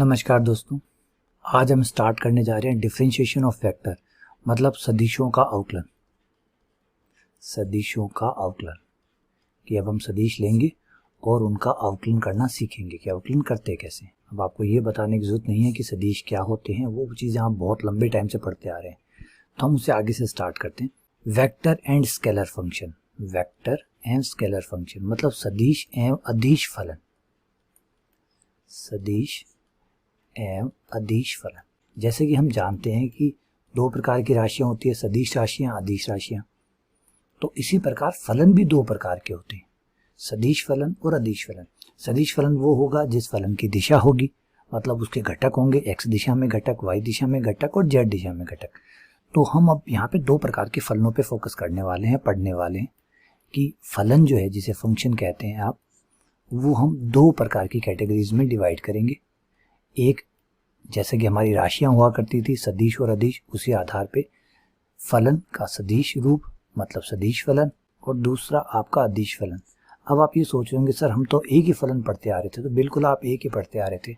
नमस्कार दोस्तों, आज हम स्टार्ट करने जा रहे हैं डिफरेंशिएशन ऑफ वेक्टर, मतलब सदिशों का अवकलन। सदिशों का अवकलन कि अब हम सदिश लेंगे और उनका अवकलन करना सीखेंगे कि अवकलन करते कैसे। अब आपको ये बताने की जरूरत नहीं है कि सदिश क्या होते हैं, वो चीज़ें आप बहुत लंबे टाइम से पढ़ते आ रहे हैं, तो हम उससे आगे से स्टार्ट करते हैं। Vector and scalar function. Vector and scalar function मतलब सदिश एवं अदिश फलन। सदिश एवं अदिश फलन। जैसे कि हम जानते हैं कि दो प्रकार की राशियां होती है, सदिश राशियां, अदिश राशियां। तो इसी प्रकार फलन भी दो प्रकार के होते हैं, सदिश फलन और अदिश फलन। सदिश फलन वो होगा जिस फलन की दिशा होगी, मतलब उसके घटक होंगे, एक्स दिशा में घटक, वाई दिशा में घटक और जेड दिशा में घटक। तो हम अब यहाँ पे दो प्रकार के फलनों पे फोकस करने वाले हैं, पढ़ने वाले हैं कि फलन जो है, जिसे फंक्शन कहते हैं आप, वो हम दो प्रकार की कैटेगरीज में डिवाइड करेंगे। एक जैसे कि हमारी राशियां हुआ करती थी सदिश और अदिश, उसी आधार पे फलन का सदिश रूप मतलब सदिश फलन, और दूसरा आपका अदिश फलन। अब आप ये सोच रहे होंगे सर हम तो एक ही फलन पढ़ते आ रहे थे, तो बिल्कुल आप एक ही पढ़ते आ रहे थे।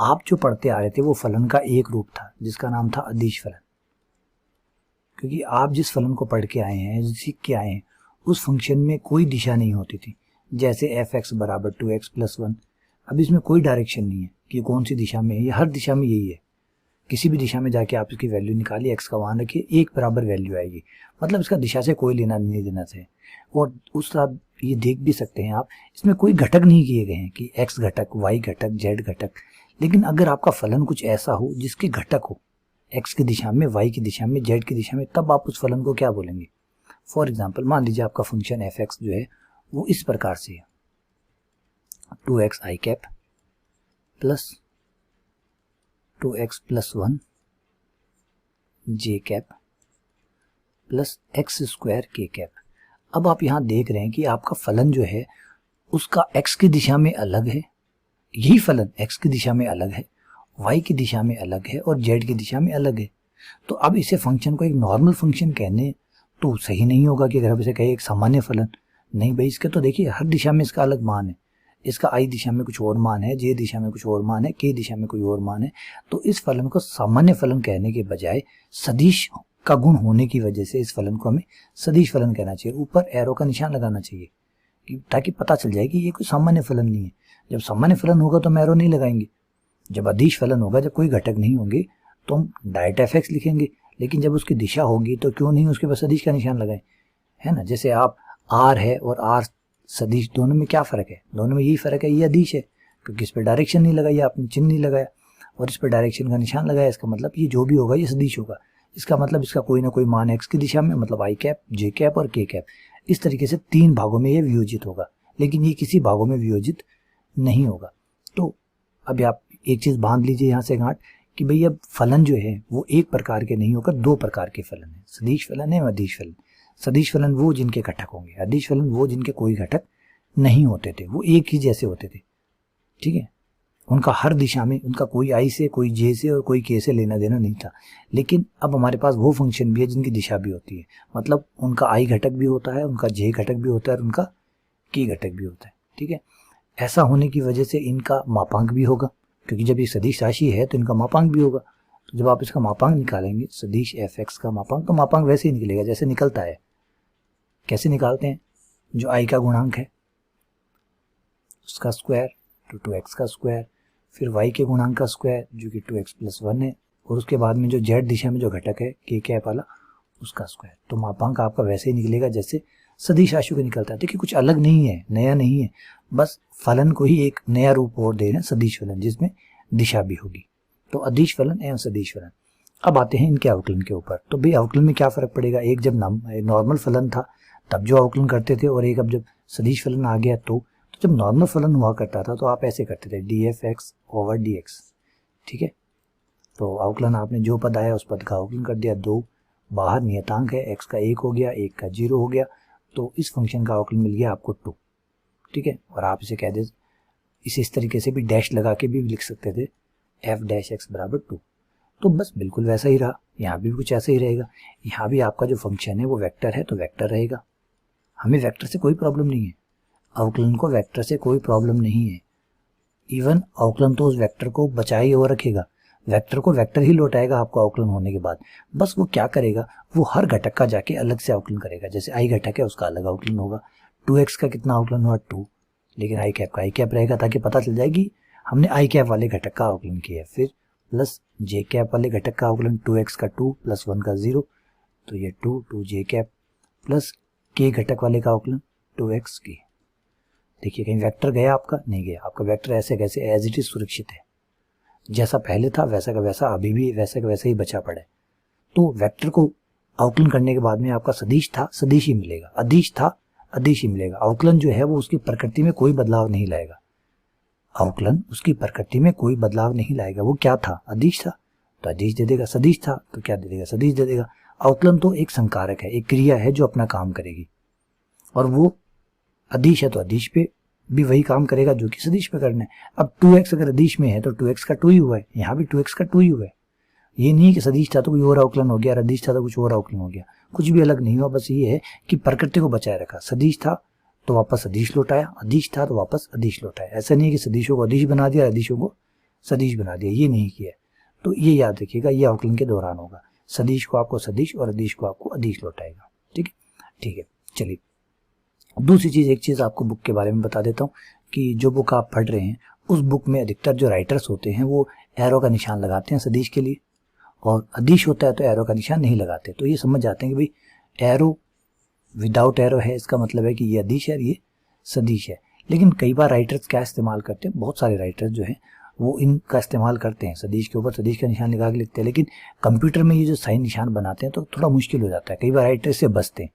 आप जो पढ़ते आ रहे थे वो फलन का एक रूप था जिसका नाम था अदिश फलन, क्योंकि आप जिस फलन को पढ़ के आए हैं, सीख के आए हैं, उस फंक्शन में कोई दिशा नहीं होती थी। जैसे एफ एक्स बराबर 2x + 1, अब इसमें कोई डायरेक्शन नहीं है कि कौन सी दिशा में है, ये हर दिशा में यही है। किसी भी दिशा में जाके आप इसकी वैल्यू निकालिए, एक्स का मान रखिए, एक बराबर वैल्यू आएगी, मतलब इसका दिशा से कोई लेना नहीं देना से। और उस तरह ये देख भी सकते हैं आप, इसमें कोई घटक नहीं किए गए हैं कि एक्स घटक, वाई घटक, जेड घटक। लेकिन अगर आपका फलन कुछ ऐसा हो जिसके घटक हो एक्स की दिशा में, वाई की दिशा में, जेड की दिशा में, तब आप उस फलन को क्या बोलेंगे। फॉर एग्जाम्पल मान लीजिए आपका फंक्शन एफ एक्स जो है वो इस प्रकार से है, 2x i cap plus 2x + 1 j cap plus x² k cap. अब आप यहां देख रहे हैं कि आपका फलन जो है उसका x की दिशा में अलग है, यही फलन x की दिशा में अलग है, y की दिशा में अलग है और z की दिशा में अलग है। तो अब इसे फंक्शन को एक नॉर्मल फंक्शन कहने तो सही नहीं होगा कि अगर आप इसे कहें एक सामान्य फलन। नहीं भाई, इसके तो देखिए हर दिशा में इसका अलग मान है। इसका i दिशा में कुछ और मान है, j दिशा में कुछ और मान है, k दिशा में कोई और मान है। तो इस फलन को सामान्य फलन कहने के बजाय सदिश का गुण होने की वजह से इस फलन को हमें सदिश फलन कहना चाहिए। ऊपर एरो का निशान लगाना चाहिए कि ताकि पता चल जाए कि ये कोई सामान्य फलन नहीं है। जब सामान्य फलन होगा तो हम एरो नहीं लगाएंगे। जब अदिश फलन होगा, जब कोई घटक नहीं होंगे, तो हम डायरेक्ट एफ एक्स लिखेंगे। लेकिन जब उसकी दिशा होगी तो क्यों नहीं उसके पास सदिश का निशान लगाएं, है ना। जैसे आप आर है और आर सदिश, दोनों में क्या फर्क है, दोनों में यही फर्क है, ये अदिश है क्योंकि इस पर डायरेक्शन नहीं लगाई, आपने चिन्ह नहीं लगाया, और इस पर डायरेक्शन का निशान लगाया। इसका मतलब ये जो भी होगा ये सदिश होगा। इसका मतलब इसका कोई ना कोई मान एक्स की दिशा में, मतलब आई कैप, जे कैप और के कैप। इस तरीके से तीन भागों में ये वियोजित होगा, लेकिन ये किसी भागों में वियोजित नहीं होगा। तो अभी आप एक चीज बांध लीजिए यहाँ से गांठ कि भाई अब फलन जो है वो एक प्रकार के नहीं होकर दो प्रकार के फलन है, सदिश फलन है, अदिश फलन। सदिश फलन वो जिनके घटक होंगे, अदिश फलन वो जिनके कोई घटक नहीं होते थे, वो एक ही जैसे होते थे, ठीक है। उनका हर दिशा में, उनका कोई आई से, कोई जे से और कोई के से लेना देना नहीं था। लेकिन अब हमारे पास वो फंक्शन भी है जिनकी दिशा भी होती है, मतलब उनका आई घटक भी होता है, उनका जे घटक भी होता है और उनका के घटक भी होता है, ठीक है। ऐसा होने की वजह से इनका मापांक भी होगा, क्योंकि जब ये सदिश राशि है तो इनका मापांक भी होगा। तो जब आप इसका मापांक निकालेंगे, सदिश एफ एक्स का मापांक, तो मापांक वैसे ही निकलेगा जैसे निकलता है। कैसे निकालते हैं, जो आई का गुणांक है उसका स्क्वायर तो 2x का स्क्वायर, फिर y के गुणांक का स्क्वायर जो कि 2x + 1 है, और उसके बाद में जो z दिशा में जो घटक है k कैप वाला उसका स्क्वायर। तो मापांक आपका वैसे ही निकलेगा जैसे सदिश राशियों का निकलता है। देखिए कुछ अलग नहीं है, नया नहीं है, बस फलन को ही एक नया रूप और दे रहे हैं, सदिश फलन, जिसमें दिशा भी होगी। तो अदिश फलन एवं सदिश फलन। अब आते हैं इनके अवकलन के ऊपर। तो भाई अवकलन में क्या फर्क पड़ेगा, एक जब नॉर्मल फलन था तब जो अवकलन करते थे, और एक अब जब सदिश फलन आ गया तो जब नॉर्मल फलन हुआ करता था तो आप ऐसे करते थे df(x/dx), ठीक है। तो अवकलन आपने जो पद आया उस पद का अवकलन कर दिया। दो बाहर नियतांक है, x का 1 हो गया, 1 का 0 हो गया, तो इस फंक्शन का अवकलन मिल गया आपको 2, ठीक है। और आप इसे कह दे, इसे इस तरीके से भी डैश लगा के भी लिख सकते थे f(x) = 2। तो बस बिल्कुल वैसा ही रहा, यहाँ भी कुछ ऐसा ही रहेगा। यहाँ भी आपका जो फंक्शन है वो वेक्टर है तो वेक्टर रहेगा, हमें वेक्टर से कोई प्रॉब्लम नहीं है, अवकलन को वेक्टर से कोई प्रॉब्लम नहीं है। इवन अवकलन तो उस वेक्टर को बचाए और रखेगा, वेक्टर को वेक्टर ही लौटाएगा आपको अवकलन होने के बाद। बस वो क्या करेगा, वो हर घटक का जाके अलग से अवकलन करेगा। जैसे आई घटक है उसका अलग अवकलन होगा, 2x का कितना अवकलन हुआ 2, लेकिन आई कैप का आई कैप रहेगा ताकि पता चल जाए कि हमने आई कैप वाले घटक का अवकलन किया है। फिर प्लस जे कैप वाले घटक का अवकलन 2x का 2 प्लस 1 का 0, तो ये 2 जे कैप प्लस के घटक वाले का अवकलन 2x के। देखिए कहीं वेक्टर गया आपका, नहीं गया, आपका वेक्टर ऐसे कैसे एज इट इज सुरक्षित है, जैसा पहले था वैसा का वैसा अभी भी वैसा का वैसा ही बचा पड़ा है। तो वेक्टर को अवकलन करने के बाद में आपका सदिश था सदिश ही मिलेगा, अदिश था अदिश ही मिलेगा। अवकलन जो है वो उसकी प्रकृति में कोई बदलाव नहीं लाएगा, अवकलन उसकी प्रकृति में कोई बदलाव नहीं लाएगा। वो क्या था, अदिश था तो अदिश दे देगा, सदिश था तो क्या दे देगा, सदिश दे देगा। अवकलन तो एक संकारक है, एक क्रिया है जो अपना काम करेगी, और वो अदिश है तो अदिश पे भी वही काम करेगा जो कि सदिश पे करना है। अब 2x अगर अदिश में है तो 2x का 2 ही हुआ है, यहाँ भी 2x का 2 ही हुआ है। ये नहीं है कि सदिश था तो कोई और अवकलन हो गया, अदिश था तो कुछ और अवकलन हो गया, कुछ भी अलग नहीं हुआ। बस ये है कि प्रकृति को बचाए रखा, सदिश था तो वापस अदिश लौटाया, अदिश था तो वापस अदिश लौटाया। ऐसा नहीं है कि सदिशों को अदिश बना दिया, अदिशों को सदिश बना दिया, ये नहीं किया। तो ये याद रखिएगा, ये अवकलन के दौरान होगा, सदिश को आपको सदिश और अदिश को आपको अदिश लौटाएगा। ठीक है, ठीक है। चलिए दूसरी चीज, एक चीज आपको बुक के बारे में बता देता हूँ कि जो बुक आप पढ़ रहे हैं उस बुक में अधिकतर जो राइटर्स होते हैं वो एरो का निशान लगाते हैं सदिश के लिए, और अदिश होता है तो एरो का निशान नहीं लगाते। तो ये समझ जाते हैं कि भाई एरो विदाउट एरो है, इसका मतलब है कि ये अदिश है, ये सदिश है। लेकिन कई बार राइटर्स क्या इस्तेमाल करते हैं, बहुत सारे राइटर्स जो हैं वो इनका इस्तेमाल करते हैं, सदिश के ऊपर सदिश का निशान लगा के लिखते हैं। लेकिन कंप्यूटर में ये जो साइन निशान बनाते हैं तो थोड़ा मुश्किल हो जाता है, कई बार राइटर से बचते हैं।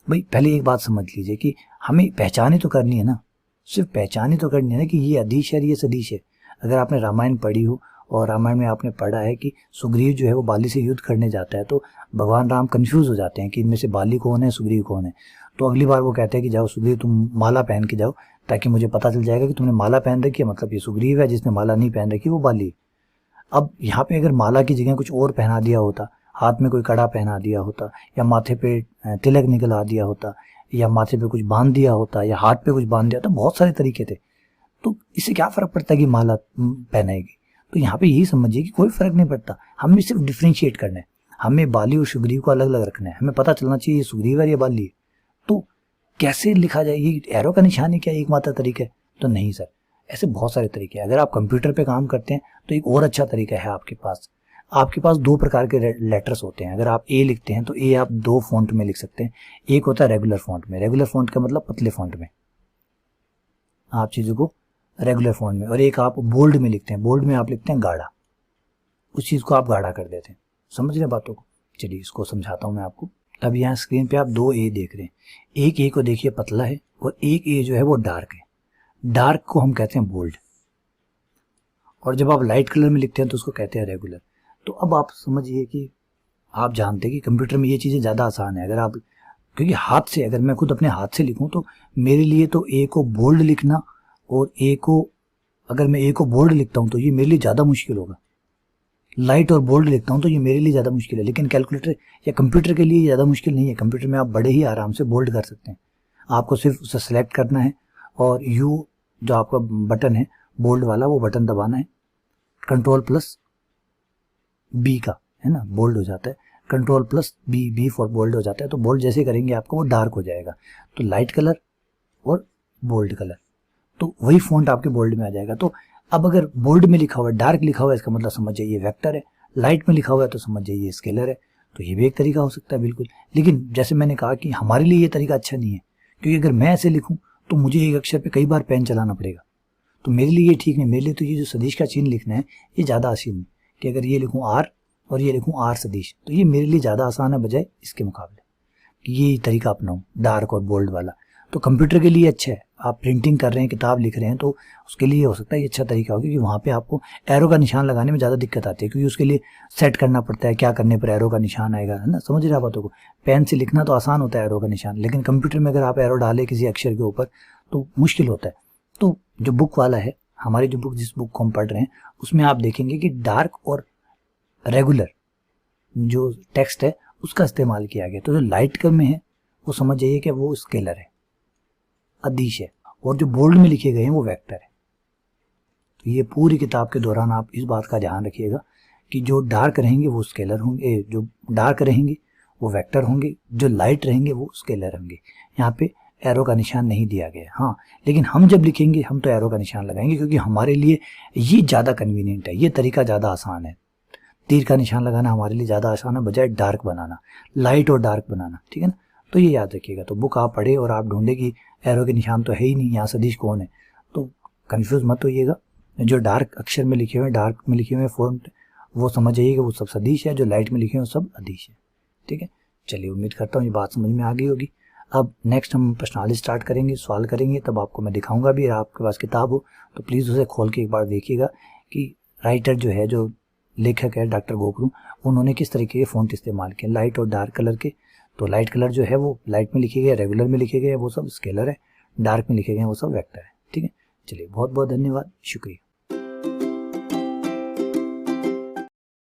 भाई पहले एक बात समझ लीजिए कि हमें पहचानी तो करनी है ना, सिर्फ पहचानी तो करनी है ना कि ये अदिश है ये सदिश है। अगर आपने रामायण पढ़ी हो और रामायण में आपने पढ़ा है कि सुग्रीव जो है वो बाली से युद्ध करने जाता है, तो भगवान राम कंफ्यूज हो जाते हैं कि इनमें से बाली कौन है सुग्रीव कौन है। तो अगली बार वो कहते हैं कि जाओ सुग्रीव तुम माला पहन के जाओ, ताकि मुझे पता चल जाएगा कि तुमने माला पहन रखी है, मतलब ये सुग्रीव है, जिसने माला नहीं पहन रखी वो बाली। अब यहाँ पे अगर माला की जगह कुछ और पहना दिया होता, हाथ में कोई कड़ा पहना दिया होता, या माथे पे तिलक निकला दिया होता, या माथे पे कुछ बांध दिया होता, या हाथ पे कुछ बांध दिया, तो बहुत सारे तरीके थे। तो इससे क्या फर्क पड़ता है कि माला पहनाएगी। तो यहाँ पे यही समझिए कि कोई फर्क नहीं पड़ता, हमें सिर्फ डिफ्रेंशिएट करना है, हमें बाली और सुग्रीव को अलग अलग रखना है, हमें पता चलना चाहिए ये सुग्रीव है ये बाली है। तो कैसे लिखा जाए, ये एरो का निशान ही क्या एकमात्र तरीका है? तो नहीं सर, ऐसे बहुत सारे तरीके हैं। अगर आप कंप्यूटर पे काम करते हैं तो एक और अच्छा तरीका है आपके पास 2 प्रकार के लेटर्स होते हैं। अगर आप ए लिखते हैं तो ए आप 2 फॉन्ट में लिख सकते हैं। एक होता है रेगुलर फॉन्ट में, रेगुलर फॉन्ट का मतलब पतले फॉन्ट में, आप चीजों को रेगुलर फॉन्ट में, और एक आप बोल्ड में लिखते हैं, बोल्ड में आप लिखते हैं गाढ़ा, उस चीज को आप गाढ़ा कर देते हैं। समझ रहे बातों को? चलिए इसको समझाता हूं मैं आपको। अब यहाँ स्क्रीन पे आप 2 ए देख रहे हैं, एक ए को देखिए पतला है और एक ए जो है वो डार्क है। डार्क को हम कहते हैं बोल्ड, और जब आप लाइट कलर में लिखते हैं तो उसको कहते हैं रेगुलर। तो अब आप समझिए कि आप जानते हैं कि कंप्यूटर में ये चीज़ें ज़्यादा आसान है। अगर आप, क्योंकि हाथ से, अगर मैं खुद अपने हाथ से लिखूं तो मेरे लिए तो ए को बोल्ड लिखना, और ए को, अगर मैं ए को बोल्ड लिखता हूं तो ये मेरे लिए ज़्यादा मुश्किल होगा। लाइट और बोल्ड लिखता हूं तो ये मेरे लिए ज़्यादा मुश्किल है, लेकिन कैलकुलेटर या कंप्यूटर के लिए ज़्यादा मुश्किल नहीं है। कंप्यूटर में आप बड़े ही आराम से बोल्ड कर सकते हैं। आपको सिर्फ उसे सेलेक्ट करना है और यू जो आपका बटन है बोल्ड वाला, वो बटन दबाना है, Ctrl+B का, है ना, बोल्ड हो जाता है, Ctrl+B फॉर बोल्ड हो जाता है। तो बोल्ड जैसे करेंगे आपको वो डार्क हो जाएगा। तो लाइट कलर और बोल्ड कलर, तो वही फॉन्ट आपके बोल्ड में आ जाएगा। तो अब अगर बोल्ड में लिखा हुआ है, डार्क लिखा हुआ है, इसका मतलब समझ जाइए वेक्टर है। लाइट में लिखा हुआ है तो समझ जाइए स्केलर है। तो ये भी एक तरीका हो सकता है बिल्कुल। लेकिन जैसे मैंने कहा कि हमारे लिए ये तरीका अच्छा नहीं है, क्योंकि अगर मैं ऐसे लिखूं तो मुझे एक अक्षर पे कई बार पेन चलाना पड़ेगा, तो मेरे लिए ये ठीक नहीं। मेरे लिए तो ये जो सदिश का चिन्ह लिखना है ये ज़्यादा आसान है, कि अगर ये लिखूं आर और ये लिखूं आर सदिश, तो ये मेरे लिए ज़्यादा आसान है बजाय इसके मुकाबले कि ये तरीका अपनाऊं डार्क और बोल्ड वाला। तो कंप्यूटर के लिए अच्छा है, आप प्रिंटिंग कर रहे हैं, किताब लिख रहे हैं, तो उसके लिए हो सकता है ये अच्छा तरीका हो, क्योंकि वहाँ पे आपको एरो का निशान लगाने में ज़्यादा दिक्कत आती है, क्योंकि उसके लिए सेट करना पड़ता है क्या करने पर एरो का निशान आएगा, है ना। समझ रहे हैं बातों को? पेन से लिखना तो आसान होता है एरो का निशान, लेकिन कंप्यूटर में अगर आप एरो डालें किसी अक्षर के ऊपर तो मुश्किल होता है। तो जो बुक वाला है, हमारी जो बुक, जिस बुक को हम पढ़ रहे हैं, उसमें आप देखेंगे कि डार्क और रेगुलर जो टेक्स्ट है उसका इस्तेमाल किया गया। तो जो लाइट कलर में है वो समझ जाइए कि वो स्केलर है, अदिश है, और जो बोल्ड में लिखे गए हैं वो वेक्टर है। ये पूरी किताब के दौरान आप इस बात का ध्यान रखिएगा कि जो डार्क रहेंगे वो स्केलर होंगे, जो डार्क रहेंगे वो वेक्टर होंगे, जो लाइट रहेंगे वो स्केलर होंगे। यहाँ पे एरो का निशान नहीं दिया गया। हाँ, लेकिन हम जब लिखेंगे हम तो एरो का निशान लगाएंगे, क्योंकि हमारे लिए ये ज़्यादा कन्वीनियंट है, ये तरीका ज़्यादा आसान है। तीर का निशान लगाना हमारे लिए ज़्यादा आसान है बजाय डार्क बनाना, लाइट और डार्क बनाना, ठीक है ना। तो ये याद रखिएगा। तो बुक आप पढ़े और आप ढूंढे कि एरो के निशान तो है ही नहीं, यहाँ सदिश कौन है, तो कंफ्यूज मत होइएगा। जो डार्क अक्षर में लिखे हुए, डार्क में लिखे हुए फॉन्ट, वो समझ जाइएगा वो सब सदिश है, जो लाइट में लिखे हुए सब अदिश है, ठीक है। चलिए, उम्मीद करता हूँ ये बात समझ में आ गई होगी। अब नेक्स्ट हम प्रश्नावली स्टार्ट करेंगे, सवाल करेंगे, तब आपको मैं दिखाऊंगा भी। आपके पास किताब हो तो प्लीज़ उसे खोल के एक बार देखिएगा कि राइटर जो है, जो लेखक है डॉक्टर गोखरू, उन्होंने किस तरीके के फ़ॉन्ट इस्तेमाल किए, लाइट और डार्क कलर के। तो लाइट कलर जो है वो लाइट में लिखे गए, रेगुलर में लिखे गए वो सब स्केलर है, डार्क में लिखे गए वो सब वेक्टर है, ठीक है। चलिए, बहुत बहुत धन्यवाद, शुक्रिया।